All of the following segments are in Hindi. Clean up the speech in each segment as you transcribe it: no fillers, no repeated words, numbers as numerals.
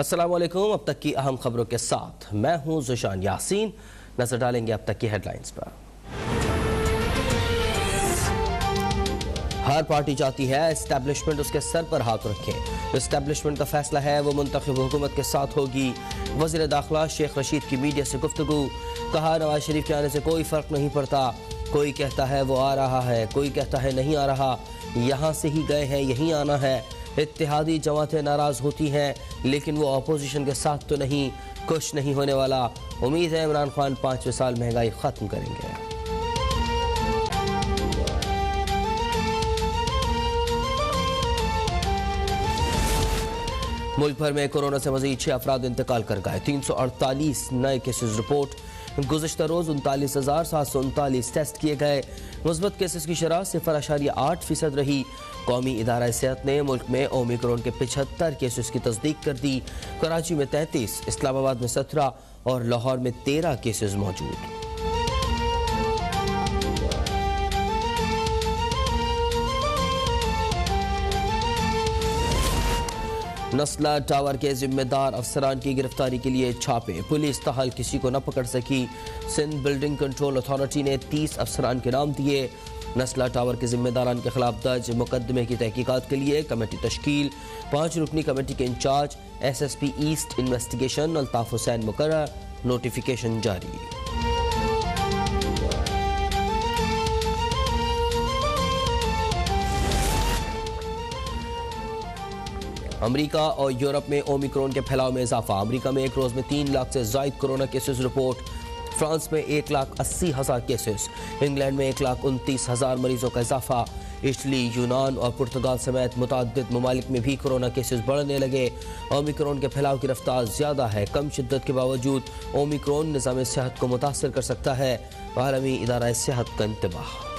अस्सलाम वालेकुम। अब तक की अहम खबरों के साथ मैं हूं ज़ुशान यासीन। नजर डालेंगे अब तक की हेडलाइंस पर। हर पार्टी चाहती है एस्टैब्लिशमेंट उसके सर पर हाथ रखे। एस्टैब्लिशमेंट का फैसला है वो मुंतखब हुकूमत के साथ होगी। वज़ीर दाखिला शेख रशीद की मीडिया से गुफ्तगू। कहा नवाज शरीफ के आने से कोई फ़र्क नहीं पड़ता। कोई कहता है वो आ रहा है, कोई कहता है नहीं आ रहा। यहाँ से ही गए हैं, यहीं आना है। इत्तेहादी जमातें नाराज़ होती हैं लेकिन वो अपोजिशन के साथ तो नहीं। कुछ नहीं होने वाला। उम्मीद है इमरान खान 5वें साल महंगाई ख़त्म करेंगे। मुल्क भर में कोरोना से मजीद 6 अफराद इंतकाल कर गए। 348 नए केसेस रिपोर्ट। गुज़िश्ता रोज़ 39,739 टेस्ट किए गए। मुस्बत केसेस की शरह 0.8% रही। कौमी इदारा सेहत ने मुल्क में ओमिक्रॉन के 75 केसेस की तस्दीक कर दी। कराची में 33, इस्लामाबाद में 17 और लाहौर में 13 केसेस मौजूद। नस्ला टावर के जिम्मेदार अफसरान की गिरफ्तारी के लिए छापे। पुलिस ताहल किसी को न पकड़ सकी। सिंध बिल्डिंग कंट्रोल अथॉरिटी ने 30 अफसरान के नाम दिए। नस्ला टावर के जिम्मेदारान के खिलाफ दर्ज मुकदमे की तहकीकात के लिए कमेटी तश्कील। 5 रुकनी कमेटी के incharge SSP east investigation Altaf Hussain मुकर्रर। नोटिफिकेशन जारी। अमेरिका और यूरोप में ओमिक्रॉन के फैलाव में इजाफा। अमेरिका में एक रोज़ में 3 लाख से ज़ायद कोरोना केसेस रिपोर्ट। फ्रांस में 1,80,000 केसेस। इंग्लैंड में 1,29,000 मरीजों का इजाफा। इटली, यूनान और पुर्तगाल समेत मुतअद्दिद ममालिक में भी कोरोना केसेस बढ़ने लगे। ओमिक्रॉन के फैलाव की रफ्तार ज़्यादा है। कम शिद्दत के बावजूद ओमिक्रॉन निज़ाम सेहत को मुतासर कर सकता है। आलमी इदारा सेहत का इंतबाह।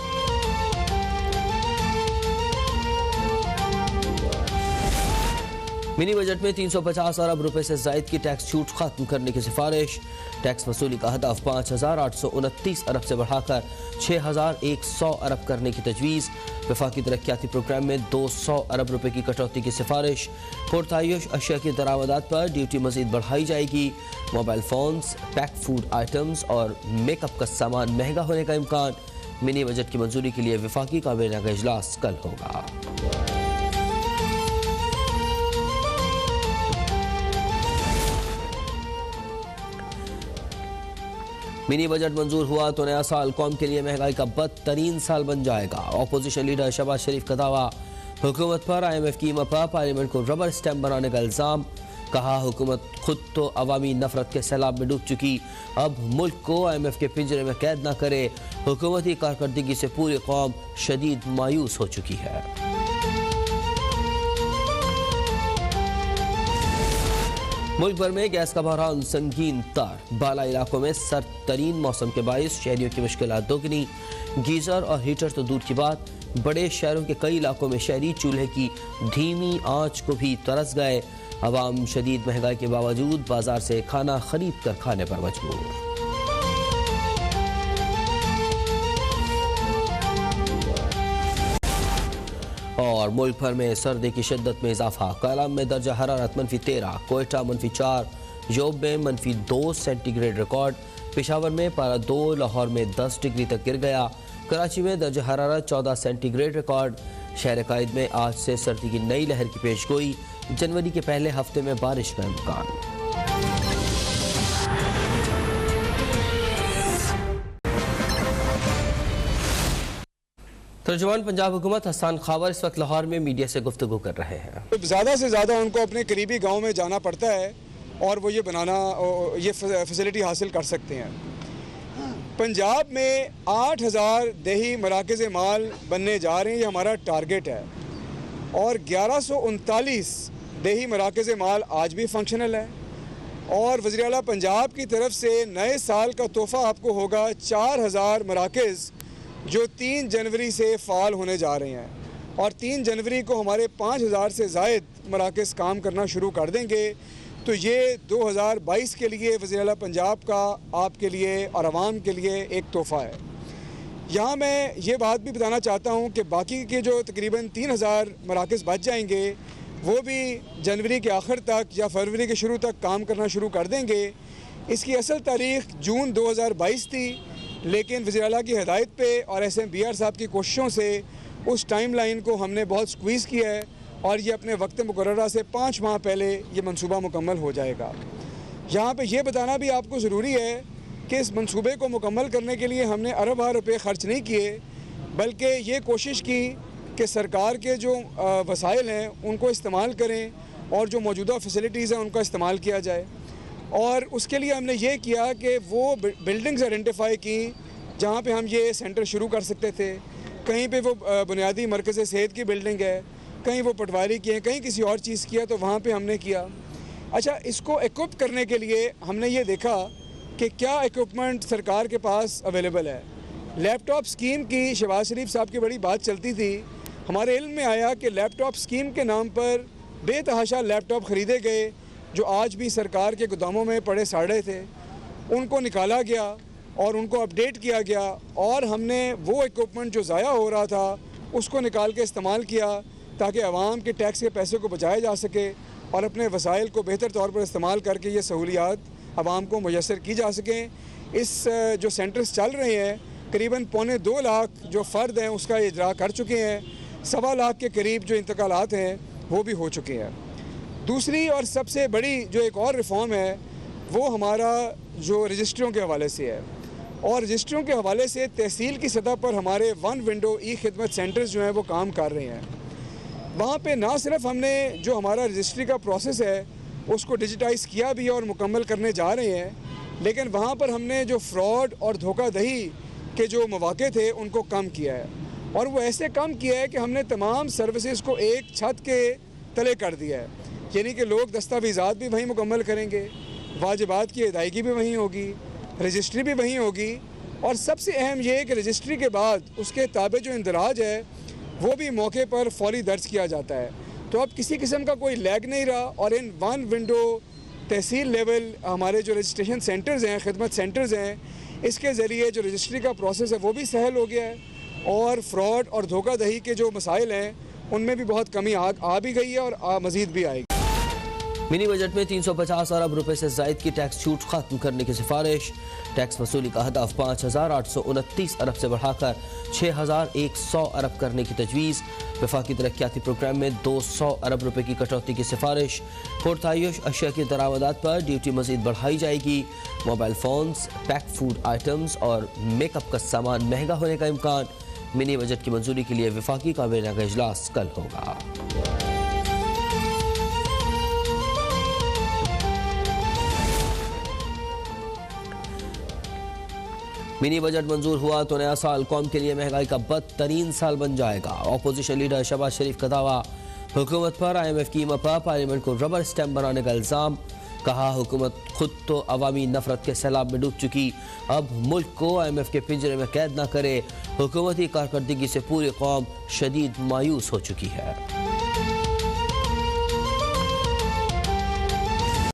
मिनी बजट में 350 अरब रुपए से जायद की टैक्स छूट खत्म करने की सिफारिश। टैक्स वसूली का हदफ 5,829 अरब से बढ़ाकर 6,100 अरब करने की तजवीज़। वफाकी तरक्याती प्रोग्राम में 200 अरब रुपए की कटौती की सिफारिश। पुरतायुश अशिया की दरामदात पर ड्यूटी मजीद बढ़ाई जाएगी। Mobile phones, pack food items और मेकअप का सामान महंगा होने का इम्कान। मिनी बजट की मंजूरी के लिए वफाकी काबीना का इजलास कल होगा। मिनी बजट मंजूर हुआ तो नया साल कौम के लिए महंगाई का बदतरीन साल बन जाएगा। अपोजिशन लीडर शहबाज शरीफ का दावा। हुकूमत पर IMF की मपा पार्लियामेंट को रबर स्टैम्प बनाने का इल्ज़ाम। कहा हुकूमत खुद तो अवामी नफरत के सैलाब में डूब चुकी, अब मुल्क को IMF के पिंजरे में कैद न करे। हुकूमती कारकर्दगी से पूरी कौम शदीद मायूस हो चुकी है। मुल्क भर में गैस का बहरान संगीन तर। बाला इलाकों में सर्द तरीन मौसम के बायस शहरियों की मुश्किलात दोगुनी। गीजर और हीटर तो दूर की बात, बड़े शहरों के कई इलाकों में शहरी चूल्हे की धीमी आंच को भी तरस गए। अवाम शदीद महंगाई के बावजूद बाजार से खाना खरीद कर खाने पर मजबूर। और मुल्क भर में सर्दी की शिद्दत में इजाफा। कालाम में दर्जा हरारत -13, कोयटा -4, योब में -2 सेंटीग्रेड रिकॉर्ड। पेशावर में पारा 2, लाहौर में 10 डिग्री तक गिर गया। कराची में दर्जा हरारत 14 सेंटीग्रेड रिकॉर्ड। शहर कायद में आज से सर्दी की नई लहर की पेशगोई। जनवरी के पहले हफ्ते में बारिश का इम्कान। तर्जुमान पंजाब हुकूमत हसन खावर इस वक्त लाहौर में मीडिया से गुफ्तगू कर रहे हैं। ज़्यादा से ज़्यादा उनको अपने करीबी गांव में जाना पड़ता है और वो ये फैसिलिटी हासिल कर सकते हैं। पंजाब में 8,000 देही मराकज़ माल बनने जा रहे हैं, ये हमारा टारगेट है। और 1139 देही मराकज़ माल आज भी फंक्शनल है। और वज़ीर आला पंजाब की तरफ से नए साल का तोहफ़ा आपको होगा 4,000 मराकज़ जो 3 जनवरी से फ़ाल होने जा रहे हैं। और 3 जनवरी को हमारे 5,000 से ज़ायद मराकज़ काम करना शुरू कर देंगे। तो ये 2022 के लिए वज़ीर आला पंजाब का आपके लिए और आवाम के लिए एक तोहफ़ा है। यहाँ मैं ये बात भी बताना चाहता हूँ कि बाकी के जो तकरीबन 3,000 मराकज़ बच जाएंगे वो भी जनवरी के आखिर तक या फरवरी के शुरू तक काम करना शुरू कर देंगे। इसकी असल तारीख जून 2022 थी, लेकिन वज़ीर आला की हिदायत पे और SMBR साहब की कोशिशों से उस टाइम लाइन को हमने बहुत स्क्वीज़ किया है और ये अपने वक्त मुकर्ररा से 5 माह पहले ये मंसूबा मुकम्मल हो जाएगा। यहाँ पे ये बताना भी आपको ज़रूरी है कि इस मंसूबे को मुकम्मल करने के लिए हमने अरब रुपए ख़र्च नहीं किए, बल्कि ये कोशिश की कि सरकार के जो वसाइल हैं उनको इस्तेमाल करें और जो मौजूदा फैसिलिटीज़ हैं उनका इस्तेमाल किया जाए। और उसके लिए हमने ये किया कि वो बिल्डिंग्स आइडेंटिफाई की जहाँ पे हम ये सेंटर शुरू कर सकते थे। कहीं पे वो बुनियादी मरकज़ सेहत की बिल्डिंग है, कहीं वो पटवारी की है, कहीं किसी और चीज़ की है, तो वहाँ पे हमने किया। अच्छा, इसको इक्विप करने के लिए हमने ये देखा कि क्या इक्विपमेंट सरकार के पास अवेलेबल है। लैपटॉप स्कीम की शहबाज शरीफ साहब की बड़ी बात चलती थी। हमारे इल्म में आया कि लैपटॉप स्कीम के नाम पर बेतहाशा लैपटॉप ख़रीदे गए जो आज भी सरकार के गोदामों में पड़े साड़े थे, उनको निकाला गया और उनको अपडेट किया गया और हमने वो इक्विपमेंट जो ज़ाया हो रहा था उसको निकाल के इस्तेमाल किया ताकि आवाम के टैक्स के पैसे को बचाया जा सके और अपने वसाइल को बेहतर तौर पर इस्तेमाल करके ये सहूलियात आवाम को मुयस्सर की जा सकें। इस जो सेंटर्स चल रहे हैं करीबन 2.25 लाख जो फ़र्द हैं उसका इजरा कर चुके हैं। 1.25 लाख के करीब जो इंतकालात हैं वो भी हो चुके हैं। दूसरी और सबसे बड़ी जो एक और रिफॉर्म है वो हमारा जो रजिस्ट्रियों के हवाले से है, और रजिस्ट्रियों के हवाले से तहसील की सतह पर हमारे 1 विंडो ई खिदमत सेंटर्स जो हैं वो काम कर रहे हैं। वहाँ पे ना सिर्फ हमने जो हमारा रजिस्ट्री का प्रोसेस है उसको डिजिटाइज़ किया भी है और मुकम्मल करने जा रहे हैं, लेकिन वहाँ पर हमने जो फ्रॉड और धोखाधड़ी के जो मौके थे उनको कम किया है। और वो ऐसे कम किया है कि हमने तमाम सर्विसेज को एक छत के तले कर दिया है, यानी कि लोग दस्तावेज़ात भी वहीं मुकम्मल करेंगे, वाजिबात की अदायगी भी वहीं होगी, रजिस्ट्री भी वहीं होगी, और सबसे अहम ये है कि रजिस्ट्री के बाद उसके ताबे जो इंदराज है वो भी मौके पर फौरी दर्ज किया जाता है। तो अब किसी किस्म का कोई लैग नहीं रहा और इन 1 विंडो तहसील लेवल हमारे जो रजिस्ट्रेशन सेंटर्स हैं, खिदमत सेंटर्स हैं, इसके ज़रिए जो रजिस्ट्री का प्रोसेस है वो भी सहल हो गया है और फ्रॉड और धोखाधड़ी के जो मसाइल हैं उनमें भी बहुत कमी आ भी गई है और मज़ीद भी आएगी। मिनी बजट में 350 अरब रुपए से ज़ायद की टैक्स छूट खत्म करने की सिफारिश। टैक्स वसूली का हदफ 5,829 अरब से बढ़ाकर 6,100 अरब करने की तजवीज़। वफाकी तरक्याती प्रोग्राम में 200 अरब रुपए की कटौती की सिफारिश। पुरतायुश अशिया की दरामदात पर ड्यूटी मज़ीद बढ़ाई जाएगी। Mobile phones, pack food items और मेकअप का सामान महंगा होने का इम्कान। मिनी बजट की मंजूरी के लिए वफाकी काबीना का इजलास कल होगा। मिनी बजट मंजूर हुआ तो नया साल कौम के लिए महंगाई का बदतरीन साल बन जाएगा। अपोजिशन लीडर शहबाज शरीफ का दावा। हुकूमत पर IMF की मपा, पार्लियामेंट को रबर स्टैम्प बनाने का इल्ज़ाम। कहा हुकूमत खुद तो अवामी नफरत के सैलाब में डूब चुकी, अब मुल्क को IMF के पिंजरे में कैद न करे। हुकूमती कारकर्दगी से पूरी कौम शदीद मायूस हो चुकी है।